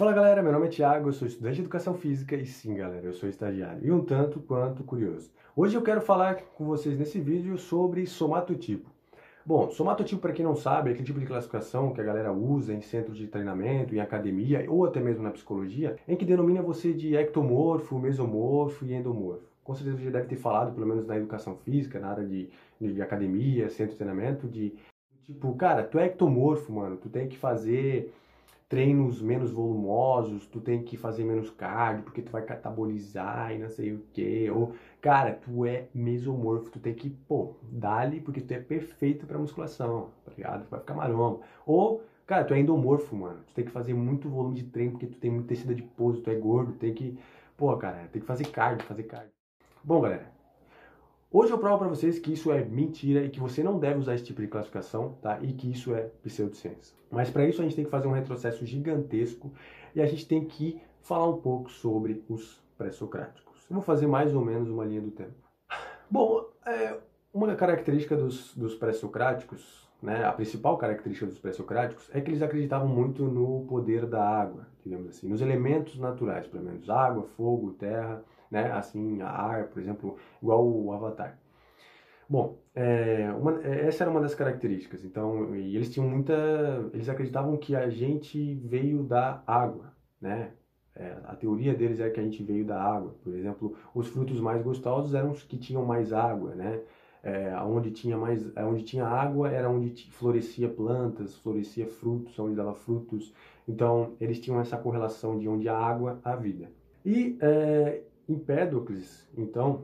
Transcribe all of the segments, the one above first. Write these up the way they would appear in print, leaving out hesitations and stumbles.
Fala galera, meu nome é Thiago, eu sou estudante de Educação Física e sim galera, eu sou estagiário e um tanto quanto curioso. Hoje eu quero falar com vocês nesse vídeo sobre somatotipo. Bom, somatotipo para quem não sabe é aquele tipo de classificação que a galera usa em centros de treinamento, em academia ou até mesmo na psicologia, em que denomina você de ectomorfo, mesomorfo e endomorfo. Com certeza você já deve ter falado, pelo menos na educação física, na área de academia, centro de treinamento, de tipo, cara, tu é ectomorfo, mano, tu tem que fazer treinos menos volumosos, tu tem que fazer menos cardio, porque tu vai catabolizar e não sei o que. Ou, cara, tu é mesomorfo, tu tem que, pô, dá-lhe porque tu é perfeito pra musculação, tá ligado? Tu vai ficar marombo. Ou, cara, tu é endomorfo, mano. Tu tem que fazer muito volume de treino porque tu tem muito tecido adiposo, tu é gordo, tem que, pô, cara, tem que fazer cardio, fazer cardio. Bom, galera, hoje eu provo para vocês que isso é mentira e que você não deve usar esse tipo de classificação, tá? E que isso é pseudociência. Mas para isso a gente tem que fazer um retrocesso gigantesco e a gente tem que falar um pouco sobre os pré-socráticos. Eu vou fazer mais ou menos uma linha do tempo. Bom, uma característica dos pré-socráticos, né, a principal característica dos pré-socráticos é que eles acreditavam muito no poder da água, digamos assim, nos elementos naturais, pelo menos água, fogo, terra, né, assim, ar, por exemplo, igual o Avatar. Bom, essa era uma das características. Então, e eles tinham muita, eles acreditavam que a gente veio da água, né? A teoria deles é que a gente veio da água. Por exemplo, os frutos mais gostosos eram os que tinham mais água, né? Onde tinha água era onde florescia plantas, florescia frutos, onde dava frutos. Então, eles tinham essa correlação de onde há água, há vida. E Empédocles, então,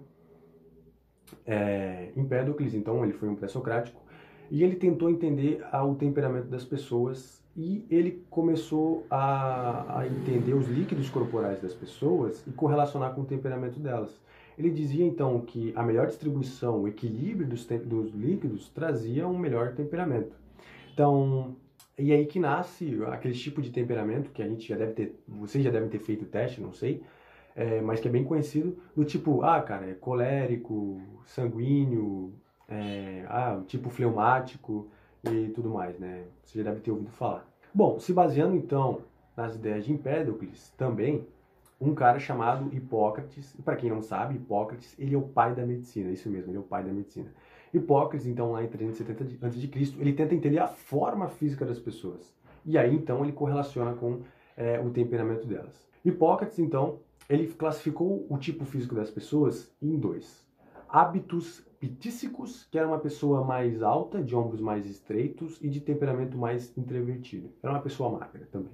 Empédocles, então, ele foi um pré-socrático e ele tentou entender o temperamento das pessoas e ele começou a entender os líquidos corporais das pessoas e correlacionar com o temperamento delas. Ele dizia então que a melhor distribuição, o equilíbrio dos líquidos trazia um melhor temperamento. Então, e aí que nasce aquele tipo de temperamento que a gente já deve ter, vocês já devem ter feito o teste, não sei, mas que é bem conhecido, do tipo, cara, é colérico, sanguíneo, tipo fleumático e tudo mais, né? Você já deve ter ouvido falar. Bom, se baseando então nas ideias de Empédocles, também, um cara chamado Hipócrates, e para quem não sabe, Hipócrates, ele é o pai da medicina, isso mesmo, ele é o pai da medicina. Hipócrates, então, lá em 370 a.C., ele tenta entender a forma física das pessoas. E aí, então, ele correlaciona com o temperamento delas. Hipócrates, então, ele classificou o tipo físico das pessoas em dois. Hábitos pitíssicos, que era uma pessoa mais alta, de ombros mais estreitos e de temperamento mais introvertido. Era uma pessoa magra também.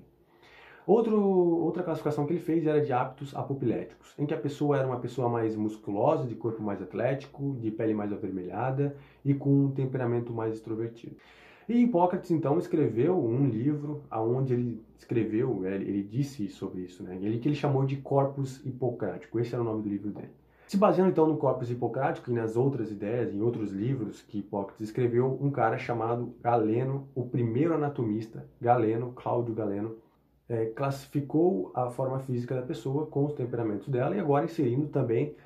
Outra classificação que ele fez era de hábitos apopiléticos, em que a pessoa era uma pessoa mais musculosa, de corpo mais atlético, de pele mais avermelhada e com um temperamento mais extrovertido. E Hipócrates, então, escreveu um livro onde ele escreveu, ele disse sobre isso, né? Que ele chamou de Corpus Hipocrático, esse era o nome do livro dele. Se baseando, então, no Corpus Hipocrático e nas outras ideias, em outros livros que Hipócrates escreveu, um cara chamado Galeno, o primeiro anatomista, Cláudio Galeno, classificou a forma física da pessoa com os temperamentos dela e agora inserindo também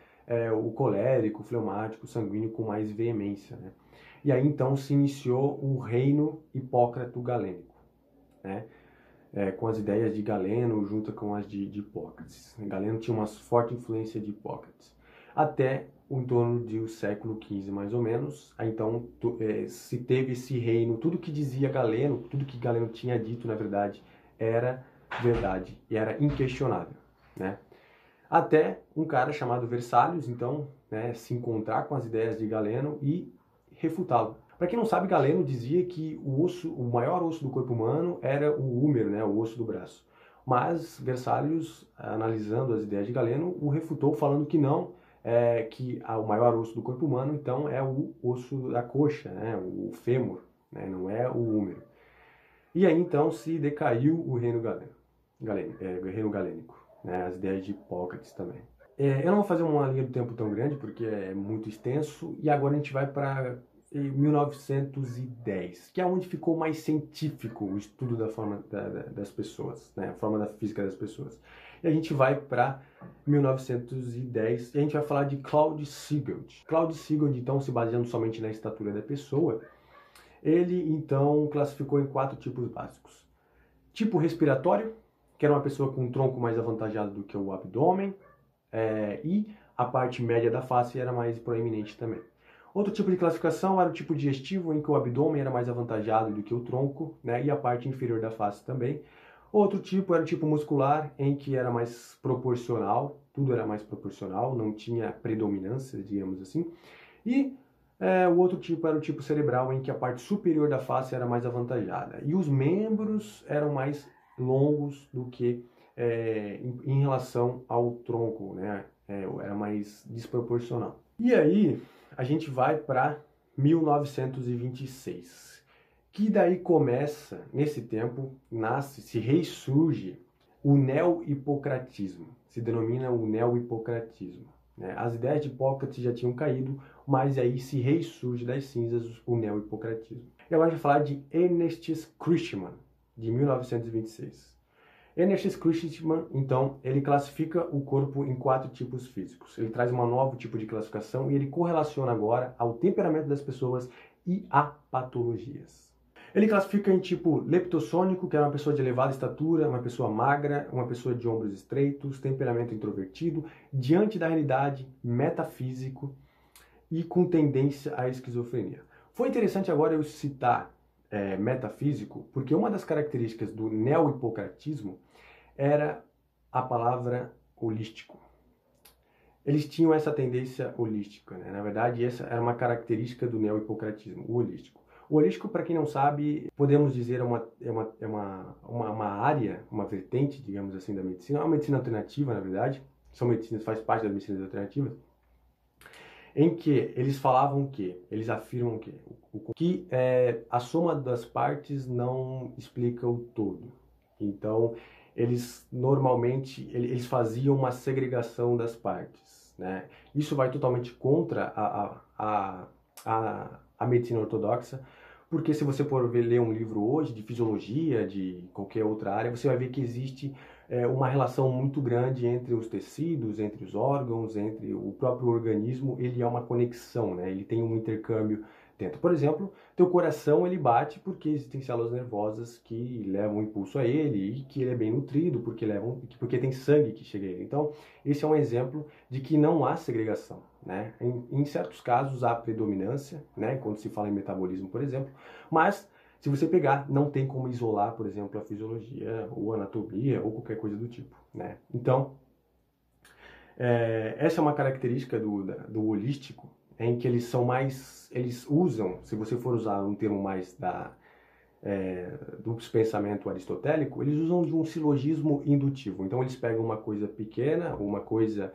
o colérico, o fleumático, o sanguíneo com mais veemência, né? E aí então se iniciou o reino hipócrato-galênico, né? Com as ideias de Galeno junto com as de Hipócrates. Galeno tinha uma forte influência de Hipócrates. Até em torno do século XV, mais ou menos, aí então se teve esse reino, tudo que dizia Galeno, tudo que Galeno tinha dito, na verdade, era verdade e era inquestionável, né? Até um cara chamado Versalhes, então, né, se encontrar com as ideias de Galeno e refutá-lo. Para quem não sabe, Galeno dizia que o maior osso do corpo humano era o húmero, né, o osso do braço. Mas Versalhes, analisando as ideias de Galeno, o refutou falando que não, que o maior osso do corpo humano, então, é o osso da coxa, né, o fêmur, né, não é o húmero. E aí, então, se decaiu o reino reino galênico, né, as ideias de Hipócrates também. Eu não vou fazer uma linha do tempo tão grande, porque é muito extenso, e agora a gente vai para 1910, que é onde ficou mais científico o estudo da forma das pessoas, né, a forma da física das pessoas. E a gente vai para 1910 e a gente vai falar de Claude Siegelt. Claude Siegelt, então, se baseando somente na estatura da pessoa, ele então classificou em 4 tipos básicos. Tipo respiratório, que era uma pessoa com um tronco mais avantajado do que o abdômen, e a parte média da face era mais proeminente também. Outro tipo de classificação era o tipo digestivo, em que o abdômen era mais avantajado do que o tronco, né, e a parte inferior da face também. Outro tipo era o tipo muscular, em que era mais proporcional, tudo era mais proporcional, não tinha predominância, digamos assim. E o outro tipo era o tipo cerebral, em que a parte superior da face era mais avantajada. E os membros eram mais longos do que em relação ao tronco, né? Era mais desproporcional. E aí a gente vai para 1926, que daí começa, nesse tempo, nasce, se ressurge o neo-hipocratismo, se denomina o neo-hipocratismo. Né? As ideias de Hipócrates já tinham caído, mas aí se ressurge das cinzas o neo-hipocratismo. E agora a gente vai falar de Ernest Christman, de 1926. Ernest Christman, então, ele classifica o corpo em 4 tipos físicos. Ele traz um novo tipo de classificação e ele correlaciona agora ao temperamento das pessoas e a patologias. Ele classifica em tipo leptossônico, que é uma pessoa de elevada estatura, uma pessoa magra, uma pessoa de ombros estreitos, temperamento introvertido, diante da realidade, metafísico e com tendência à esquizofrenia. Foi interessante agora eu citar metafísico, porque uma das características do neo-hipocratismo era a palavra holístico. Eles tinham essa tendência holística, né? Na verdade, essa era uma característica do neo-hipocratismo, o holístico. O holístico, para quem não sabe, podemos dizer é uma área, uma vertente, digamos assim, da medicina, uma medicina alternativa, na verdade, são medicinas, faz parte das medicinas alternativas, em que eles falavam que, eles afirmam que a soma das partes não explica o todo. Então, eles normalmente eles faziam uma segregação das partes, né? Isso vai totalmente contra a medicina ortodoxa, porque se você for ler um livro hoje de fisiologia, de qualquer outra área, você vai ver que existe uma relação muito grande entre os tecidos, entre os órgãos, entre o próprio organismo. Ele é uma conexão, né? Ele tem um intercâmbio dentro. Por exemplo, teu coração ele bate porque existem células nervosas que levam o impulso a ele e que ele é bem nutrido porque tem sangue que chega a ele. Então, esse é um exemplo de que não há segregação, né? Em certos casos há predominância, né? Quando se fala em metabolismo, por exemplo, mas se você pegar, não tem como isolar, por exemplo, a fisiologia ou a anatomia ou qualquer coisa do tipo, né? Então, essa é uma característica do holístico, em que eles usam, se você for usar um termo mais do pensamento aristotélico, eles usam de um silogismo indutivo. Então eles pegam uma coisa pequena, uma coisa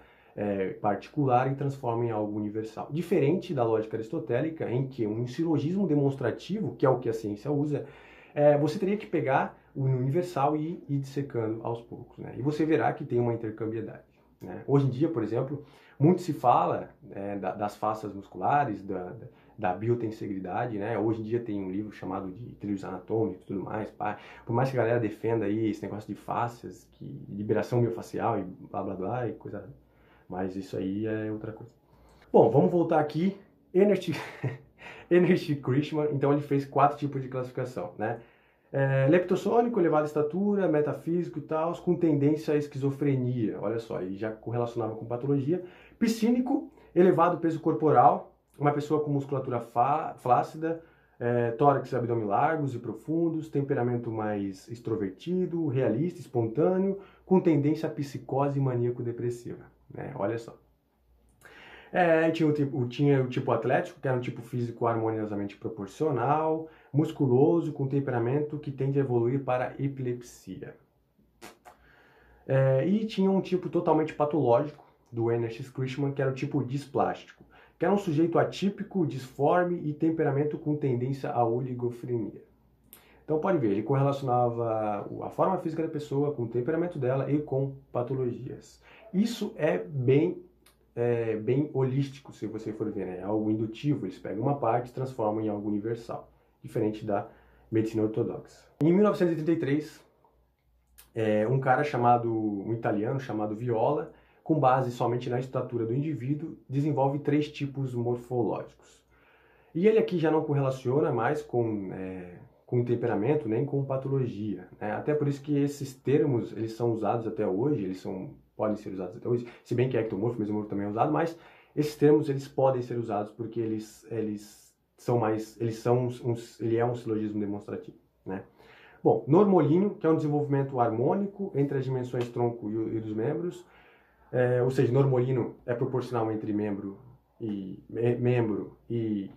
particular e transformam em algo universal. Diferente da lógica aristotélica, em que um silogismo demonstrativo, que é o que a ciência usa, você teria que pegar o universal e ir dissecando aos poucos, né? E você verá que tem uma intercambiedade, né? Hoje em dia, por exemplo, muito se fala das faces musculares, da biotensegridade, né? Hoje em dia tem um livro chamado de Trilhos Anatômicos e tudo mais. Por mais que a galera defenda aí esse negócio de faces, liberação miofascial e blá blá blá e coisa, mas isso aí é outra coisa. Bom, vamos voltar aqui. Ernest Christman, então ele fez 4 tipos de classificação, né? Leptossônico, elevada estatura, metafísico e tal, com tendência à esquizofrenia, olha só, e já correlacionava com patologia. Piscínico, elevado peso corporal, uma pessoa com musculatura flácida, tórax e abdômen largos e profundos, temperamento mais extrovertido, realista, espontâneo, com tendência à psicose maníaco-depressiva, né? Olha só. Tinha o tipo atlético, que era um tipo físico harmoniosamente proporcional, musculoso, com temperamento que tende a evoluir para epilepsia. E tinha um tipo totalmente patológico, do Ernest Christman, que era o tipo displástico, que era um sujeito atípico, disforme e temperamento com tendência à oligofrenia. Então pode ver, ele correlacionava a forma física da pessoa com o temperamento dela e com patologias. Isso é bem holístico, se você for ver, né? É algo indutivo, eles pegam uma parte e transformam em algo universal, diferente da medicina ortodoxa. Em 1933, um italiano chamado Viola, com base somente na estatura do indivíduo, desenvolve 3 tipos morfológicos. E ele aqui já não correlaciona mais com com temperamento nem com patologia, né? Até por isso que esses termos, eles são usados até hoje, podem ser usados até hoje, se bem que ectomorfo, mesomorfo também é usado, mas esses termos, eles podem ser usados porque ele é um silogismo demonstrativo, né? Bom, normolíneo, que é um desenvolvimento harmônico entre as dimensões tronco e dos membros, ou seja, normolíneo é proporcional entre membro e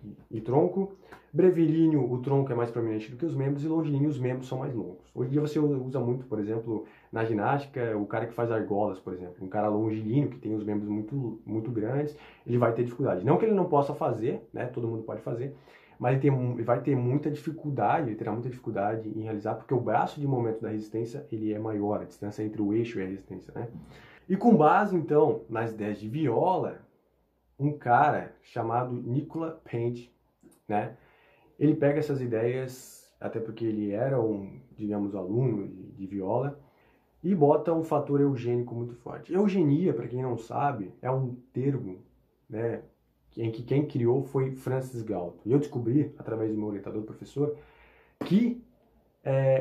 tronco. Brevilíneo, o tronco é mais prominente do que os membros, e longilíneo, os membros são mais longos. Hoje em dia você usa muito, por exemplo, na ginástica, o cara que faz argolas, por exemplo, um cara longilíneo, que tem os membros muito, muito grandes, ele vai ter dificuldade. Não que ele não possa fazer, né, todo mundo pode fazer, mas ele vai ter muita dificuldade, ele terá muita dificuldade em realizar, porque o braço de momento da resistência, ele é maior, a distância entre o eixo e a resistência, né? E com base, então, nas ideias de Viola, um cara chamado Nicola Pende, né? Ele pega essas ideias, até porque ele era digamos, aluno de Viola, e bota um fator eugênico muito forte. Eugenia, para quem não sabe, é um termo, né, em que quem criou foi Francis Galton. E eu descobri, através do meu orientador, professor, que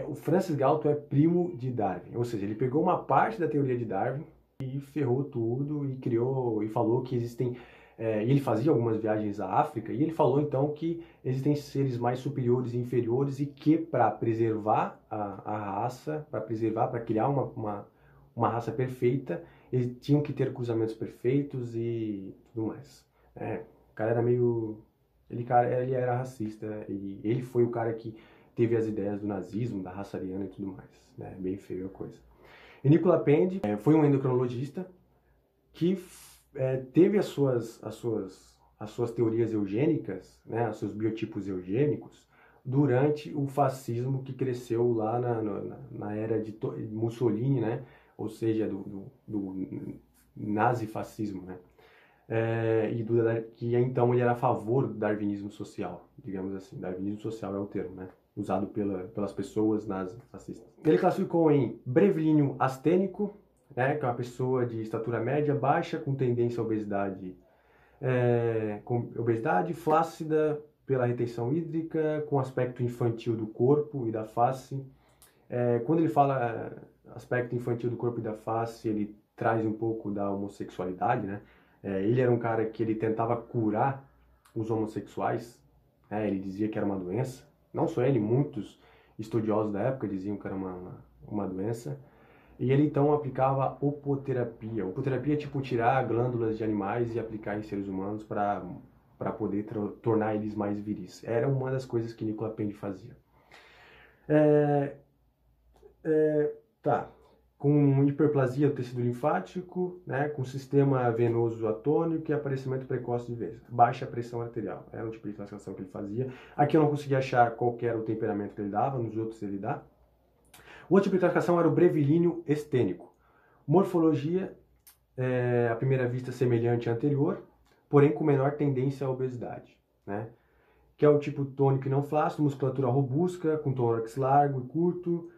o Francis Galton é primo de Darwin. Ou seja, ele pegou uma parte da teoria de Darwin e ferrou tudo e criou e falou que existem... e ele fazia algumas viagens à África, e ele falou então que existem seres mais superiores e inferiores, e que para preservar a raça, para criar uma raça perfeita, eles tinham que ter cruzamentos perfeitos e tudo mais. O cara era meio... ele era racista, e ele foi o cara que teve as ideias do nazismo, da raça ariana e tudo mais. Né? Bem feio a coisa. E Nicola Pende foi um endocrinologista que teve as suas teorias eugênicas, né, os seus biotipos eugênicos, durante o fascismo que cresceu lá na era de Mussolini, né, ou seja, do nazifascismo, né, que então ele era a favor do darwinismo social, digamos assim. Darwinismo social é o termo, né, usado pelas pessoas nazifascistas. Ele classificou em brevilíneo astênico, né, que é uma pessoa de estatura média, baixa, com tendência à obesidade, flácida pela retenção hídrica, com aspecto infantil do corpo e da face. Quando ele fala aspecto infantil do corpo e da face, ele traz um pouco da homossexualidade, né? Ele era um cara que ele tentava curar os homossexuais, né? Ele dizia que era uma doença. Não só ele, muitos estudiosos da época diziam que era uma doença. E ele então aplicava opoterapia. Opoterapia é tipo tirar glândulas de animais e aplicar em seres humanos para poder tornar eles mais viris. Era uma das coisas que Nicola Pende fazia. Com hiperplasia do tecido linfático, né, com sistema venoso atônico e aparecimento precoce de veias. Baixa pressão arterial. Era um tipo de classificação que ele fazia. Aqui eu não consegui achar qual era o temperamento que ele dava, nos outros ele dá. O outro tipo de classificação era o brevilíneo estênico. Morfologia, à primeira vista, semelhante à anterior, porém com menor tendência à obesidade, né? Que é o tipo tônico e não flácido, musculatura robusta, com tórax largo e curto,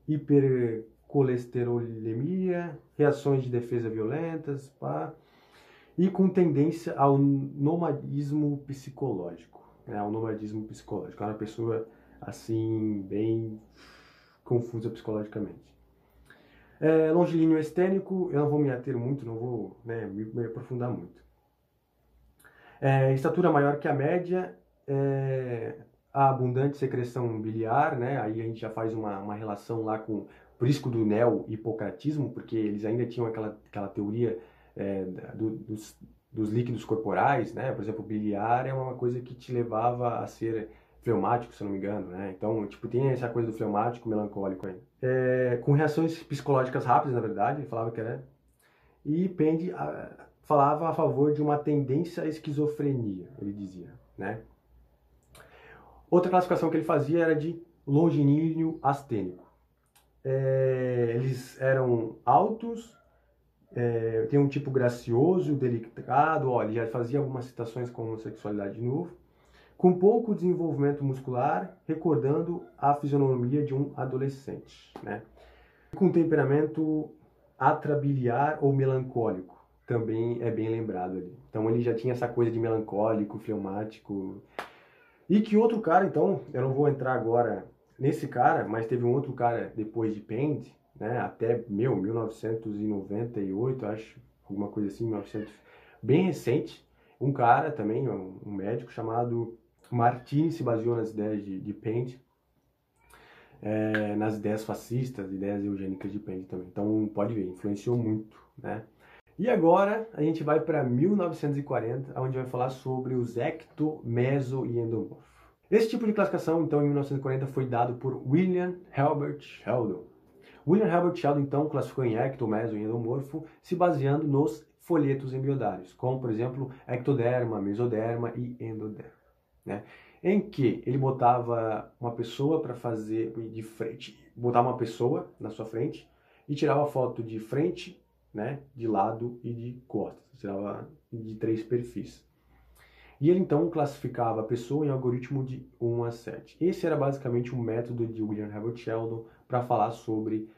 hipercolesterolemia, reações de defesa violentas, e com tendência ao nomadismo psicológico. Né? Ao nomadismo psicológico. É uma pessoa, assim, bem confusa psicologicamente. Longilíneo estênico, eu não vou me ater muito, não vou me aprofundar muito. Estatura maior que a média, a abundante secreção biliar, né? Aí a gente já faz uma relação lá com o risco do neo-hipocratismo, porque eles ainda tinham aquela teoria dos líquidos corporais, né? Por exemplo, o biliar é uma coisa que te levava a ser fleumático, se eu não me engano, né? Então, tipo, tem essa coisa do fleumático melancólico aí. Com reações psicológicas rápidas, na verdade, ele falava que era. E Pende falava a favor de uma tendência à esquizofrenia, ele dizia, né? Outra classificação que ele fazia era de longilíneo astênico. Eles eram altos, tem um tipo gracioso, delicado, ele já fazia algumas citações com homossexualidade de novo, com pouco desenvolvimento muscular, recordando a fisionomia de um adolescente, né? Com temperamento atrabiliar ou melancólico, também é bem lembrado ali. Então ele já tinha essa coisa de melancólico, fleumático. E que outro cara, então, eu não vou entrar agora nesse cara, mas teve um outro cara depois de Pend, né, até 1998, acho, alguma coisa assim, 1900, bem recente, um cara também, um médico chamado Martini, se baseou nas ideias de Pend, nas ideias fascistas, ideias eugênicas de Pend também. Então, pode ver, influenciou muito, né? E agora a gente vai para 1940, onde vai falar sobre os ecto, meso e endomorfo. Esse tipo de classificação, então, em 1940 foi dado por William Herbert Sheldon. William Herbert Sheldon, então, classificou em ecto, meso e endomorfo, se baseando nos folhetos embriodários, como, por exemplo, ectoderma, mesoderma e endoderma, né? Em que ele botava uma pessoa para fazer de frente, botava uma pessoa na sua frente e tirava foto de frente, né, de lado e de costas, tirava de 3 perfis. E ele então classificava a pessoa em algoritmo de 1 a 7. Esse era basicamente um método de William Herbert Sheldon para falar sobre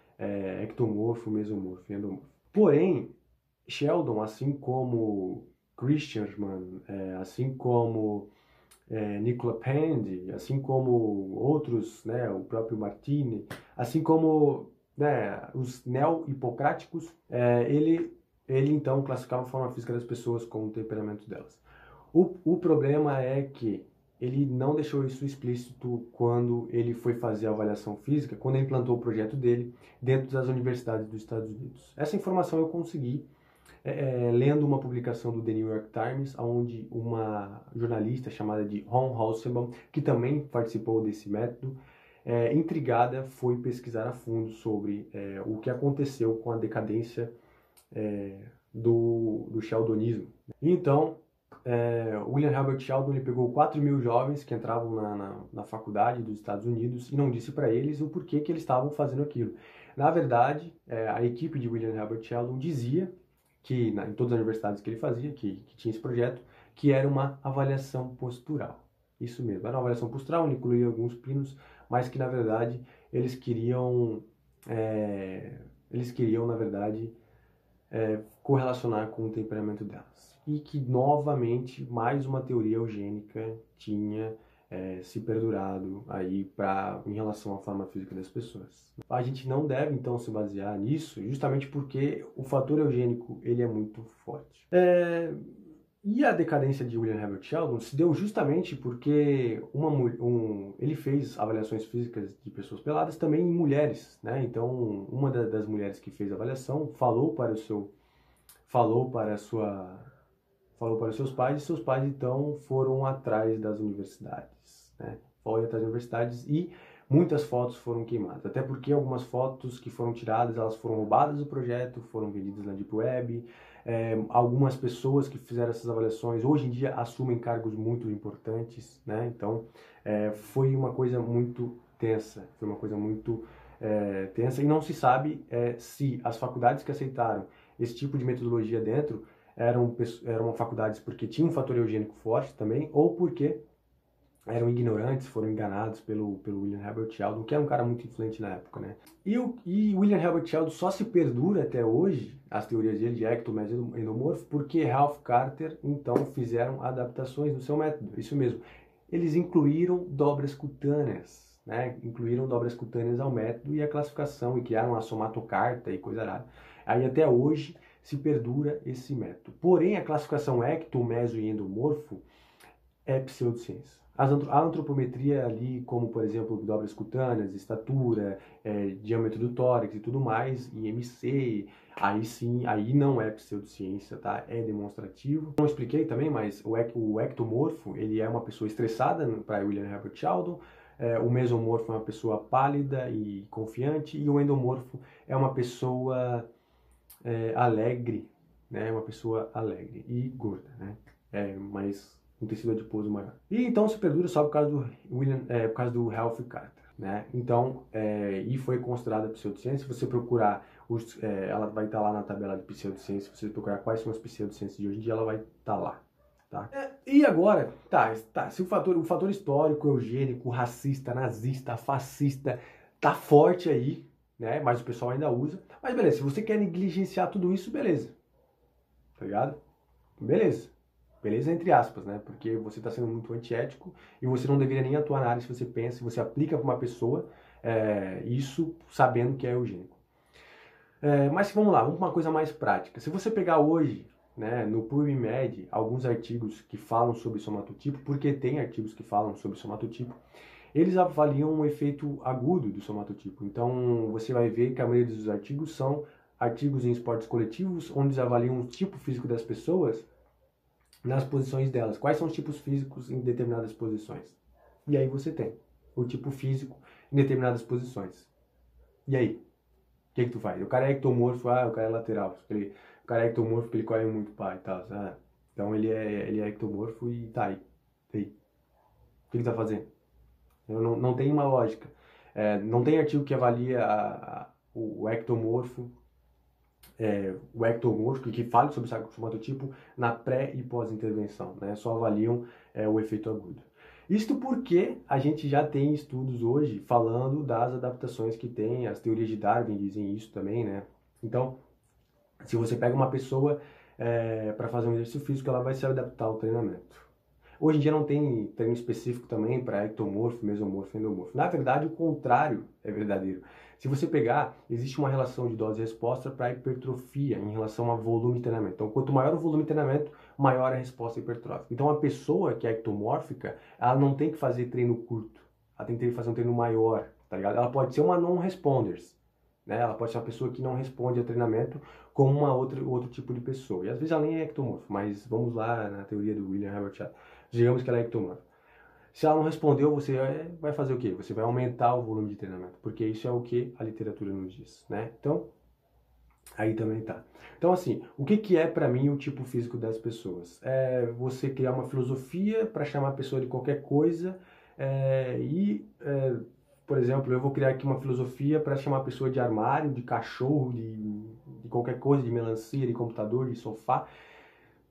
ectomorfo, mesomorfo e endomorfo. Porém, Sheldon, assim como Christiansman, assim como Nicola Pend, assim como outros, né, o próprio Martini, assim como, né, os neo-hipocráticos, ele então classificava a forma física das pessoas com o temperamento delas. O problema é que ele não deixou isso explícito quando ele foi fazer a avaliação física, quando ele implantou o projeto dele dentro das universidades dos Estados Unidos. Essa informação eu consegui lendo uma publicação do The New York Times, onde uma jornalista chamada de Ron Halsebaum, que também participou desse método, intrigada, foi pesquisar a fundo sobre o que aconteceu com a decadência do Sheldonismo. Então, William Herbert Sheldon ele pegou 4.000 jovens que entravam na faculdade dos Estados Unidos e não disse para eles o porquê que eles estavam fazendo aquilo. Na verdade, a equipe de William Herbert Sheldon dizia que em todas as universidades que ele fazia, que tinha esse projeto, que era uma avaliação postural. Isso mesmo, era uma avaliação postural, incluía alguns pinos, mas que na verdade eles queriam, na verdade, correlacionar com o temperamento delas. E que, novamente, mais uma teoria eugênica tinha se perdurado aí em relação à forma física das pessoas. A gente não deve, então, se basear nisso, justamente porque o fator eugênico ele é muito forte. E a decadência de William Herbert Sheldon se deu justamente porque ele fez avaliações físicas de pessoas peladas também em mulheres, né? Então, uma das mulheres que fez a avaliação falou para os seus pais, e seus pais então foram atrás das universidades, né? Foram atrás das universidades e muitas fotos foram queimadas, até porque algumas fotos que foram tiradas, elas foram roubadas do projeto, foram vendidas na Deep Web. Algumas pessoas que fizeram essas avaliações hoje em dia assumem cargos muito importantes, né? Então foi uma coisa muito tensa, tensa, e não se sabe se as faculdades que aceitaram esse tipo de metodologia dentro eram faculdades porque tinham um fator eugênico forte também, ou porque eram ignorantes, foram enganados pelo William Herbert Sheldon, que era um cara muito influente na época, né? E William Herbert Sheldon só se perdura até hoje, as teorias dele de ecto, meso e endomorfo, porque Ralph Carter, então, fizeram adaptações no seu método, isso mesmo. Eles incluíram dobras cutâneas, né? Incluíram dobras cutâneas ao método e a classificação, e criaram a somatocarta e coisa arada. Aí até hoje se perdura esse método. Porém, a classificação ecto, meso e endomorfo é pseudociência. A antropometria ali, como por exemplo dobras cutâneas, estatura, diâmetro do tórax e tudo mais, IMC, aí sim, aí não é pseudociência, tá? É demonstrativo. Não expliquei também, mas o ectomorfo, ele é uma pessoa estressada para William Herbert Sheldon, o mesomorfo é uma pessoa pálida e confiante, e o endomorfo é uma pessoa alegre, né? Uma pessoa alegre e gorda, né? Mas um tecido adiposo maior. E então se perdura só por causa por causa do Ralph Carter, né? Então, e foi considerada pseudociência. Se você procurar, ela vai estar lá na tabela de pseudociência. Se você procurar quais são as pseudociências de hoje em dia, ela vai estar lá, tá? E agora, se o fator histórico, eugênico, racista, nazista, fascista, tá forte aí, né? Mas o pessoal ainda usa. Mas beleza, se você quer negligenciar tudo isso, beleza. Tá ligado? Beleza. Beleza? Entre aspas, né? Porque você está sendo muito antiético e você não deveria nem atuar na área se você pensa, se você aplica para uma pessoa isso sabendo que é eugênico. Mas vamos lá, vamos para uma coisa mais prática. Se você pegar hoje, né, no PubMed, alguns artigos que falam sobre somatotipo, porque tem artigos que falam sobre somatotipo, eles avaliam um efeito agudo do somatotipo. Então, você vai ver que a maioria dos artigos são artigos em esportes coletivos, onde eles avaliam o tipo físico das pessoas nas posições delas. Quais são os tipos físicos em determinadas posições? E aí você tem o tipo físico em determinadas posições. E aí? O que tu faz? O cara é ectomorfo, o cara é lateral. O cara é ectomorfo porque ele corre muito, pai, e tal. Então ele é ectomorfo e tá aí. E aí? O que ele tá fazendo? Não tem uma lógica. Não tem artigo que avalia o ectomorfo, que fale sobre o somatotipo na pré e pós-intervenção, né? Só avaliam o efeito agudo. Isto porque a gente já tem estudos hoje falando das adaptações que tem, as teorias de Darwin dizem isso também, né? Então, se você pega uma pessoa para fazer um exercício físico, ela vai se adaptar ao treinamento. Hoje em dia não tem treino específico também para ectomorfo, mesomorfo, endomorfo. Na verdade, o contrário é verdadeiro. Se você pegar, existe uma relação de dose e resposta para hipertrofia em relação a volume de treinamento. Então, quanto maior o volume de treinamento, maior a resposta hipertrófica. Então, a pessoa que é ectomórfica, ela não tem que fazer treino curto. Ela tem que fazer um treino maior, tá ligado? Ela pode ser uma non-responders, né? Ela pode ser uma pessoa que não responde ao treinamento como outro tipo de pessoa. E às vezes ela nem é ectomorfo, mas vamos lá na teoria do William Herbert, digamos que ela é ectomorfo. Se ela não respondeu, você vai fazer o quê? Você vai aumentar o volume de treinamento, porque isso é o que a literatura nos diz, né? Então, aí também tá. Então, assim, o que é para mim o tipo físico das pessoas? É você criar uma filosofia para chamar a pessoa de qualquer coisa por exemplo, eu vou criar aqui uma filosofia para chamar a pessoa de armário, de cachorro, de qualquer coisa, de melancia, de computador, de sofá,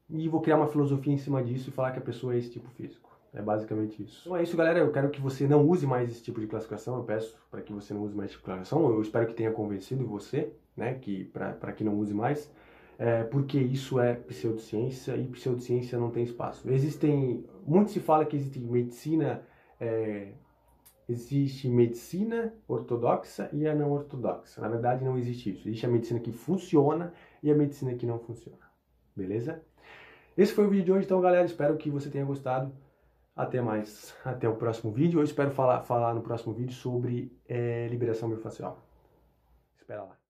e vou criar uma filosofia em cima disso e falar que a pessoa é esse tipo físico. É basicamente isso. Então é isso, galera. Eu quero que você não use mais esse tipo de classificação. Eu peço para que você não use mais esse tipo de classificação. Eu espero que tenha convencido você, né, que para que não use mais, porque isso é pseudociência e pseudociência não tem espaço. Muito se fala que existe medicina ortodoxa e a não ortodoxa. Na verdade, não existe isso. Existe a medicina que funciona e a medicina que não funciona. Beleza? Esse foi o vídeo de hoje, então, galera. Espero que você tenha gostado. Até mais. Até o próximo vídeo. Eu espero falar no próximo vídeo sobre liberação miofascial. Espera lá.